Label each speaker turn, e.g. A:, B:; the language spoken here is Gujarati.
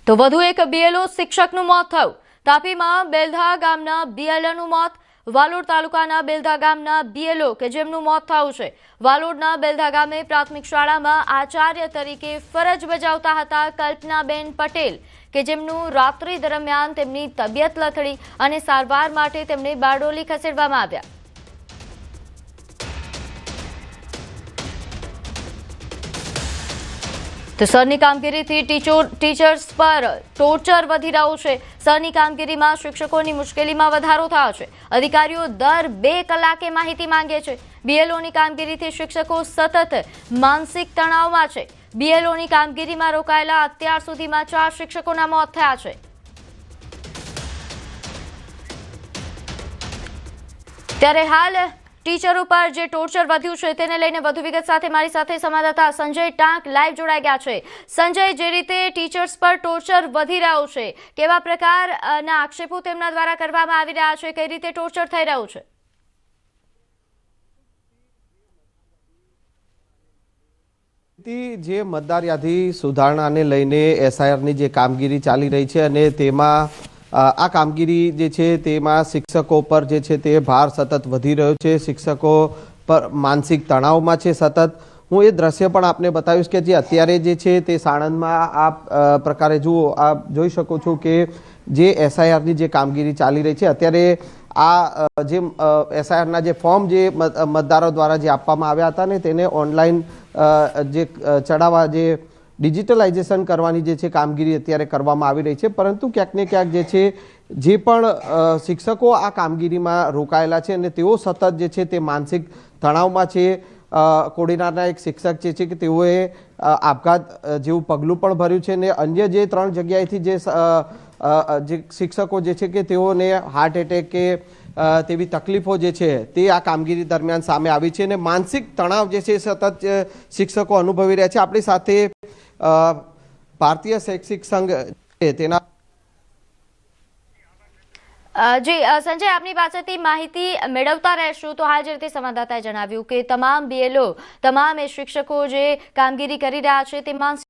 A: તો વધુ એક બીએલઓ શિક્ષકનું મોત થયું। તાપીમાં બેલધા ગામના બીએલઓનું મોત। વાલોડ તાલુકાના બેલધા ગામના બીએલઓ કે જેમનું મોત થયું છે। વાલોડના બેલધા ગામે પ્રાથમિક શાળામાં આચાર્ય તરીકે ફરજ બજાવતા હતા કલ્પનાબેન પટેલ કે જેમનું રાત્રિ દરમિયાન તેમની તબિયત લથડી અને સારવાર માટે તેમને બારડોલી ખસેડવામાં આવ્યા। તો સરની કામગીરીથી ટીચર્સ પર ટોર્ચર વધી રહ્યું છે। સરની કામગીરીમાં શિક્ષકોની મુશ્કેલીમાં વધારો થયો છે। અધિકારીઓ દર 2 કલાકે માહિતી માંગે છે। બીએલઓની કામગીરીથી શિક્ષકો સતત માનસિક તણાવમાં છે। બીએલઓની કામગીરીમાં રોકાયેલા અત્યાર સુધીમાં 4 શિક્ષકોના મોત થયા છે। ત્યારે હાલ ટીચરો પર જે ટોર્ચર વધ્યું છે તેને લઈને વધુ વિગત સાથે મારી સાથે સંવાદદાતા સંજય ટાંક લાઈવ જોડાઈ ગયા છે। સંજય, જે રીતે ટીચર્સ પર ટોર્ચર વધી રહ્યું છે, કેવા પ્રકારના આક્ષેપો તેમના દ્વારા કરવામાં આવી રહ્યા છે, કઈ રીતે ટોર્ચર થઈ રહ્યું છે?
B: જે મતદાર યાદી સુધારણાને લઈને એસઆઈઆરની જે કામગીરી ચાલી રહી છે અને તેમાં આ કામગીરી જે છે તેમાં શિક્ષકો પર જે છે તે ભાર સતત વધી રહ્યો છે। શિક્ષકો પર માનસિક તણાવમાં છે સતત। હું એ દ્રશ્ય પણ આપને બતાવીશ કે જે અત્યારે જે છે તે સાણંદમાં આ પ્રકારે જુઓ, આપ જોઈ શકો છો કે જે એસઆઈઆરની જે કામગીરી ચાલી રહી છે અત્યારે આ જે એસઆઈઆરના જે ફોર્મ જે મતદારો દ્વારા જે આપવામાં આવ્યા હતા ને તેને ઓનલાઈન જે ચડાવવા જે ડિજિટલાઇઝેશન કરવાની જે છે કામગીરી અત્યારે કરવામાં આવી રહી છે। પરંતુ ક્યાંક ને ક્યાંક જે છે જે પણ શિક્ષકો આ કામગીરીમાં રોકાયેલા છે અને તેઓ સતત જે છે તે માનસિક તણાવમાં છે। કોડીનારના એક શિક્ષક જે છે કે તેઓએ આપઘાત જેવું પગલું પણ ભર્યું છે અને અન્ય જે 3 જગ્યાએથી જે શિક્ષકો જે છે કે તેઓને હાર્ટ એટેક કે તેવી તકલીફો જે છે તે આ કામગીરી દરમિયાન સામે આવી છે અને માનસિક તણાવ જે છે સતત શિક્ષકો અનુભવી રહ્યા છે। આપણી સાથે ભારતીય શૈક્ષિક સંઘ તેના
A: જી સંજય, આપની પાસેથી માહિતી મેળવતા રહેશું। તો હાલ જે રીતે સંવાદદાતાએ જણાવ્યું કે તમામ બીએલઓ, તમામ શિક્ષકો જે કામગીરી કરી રહ્યા છે તે માનસિક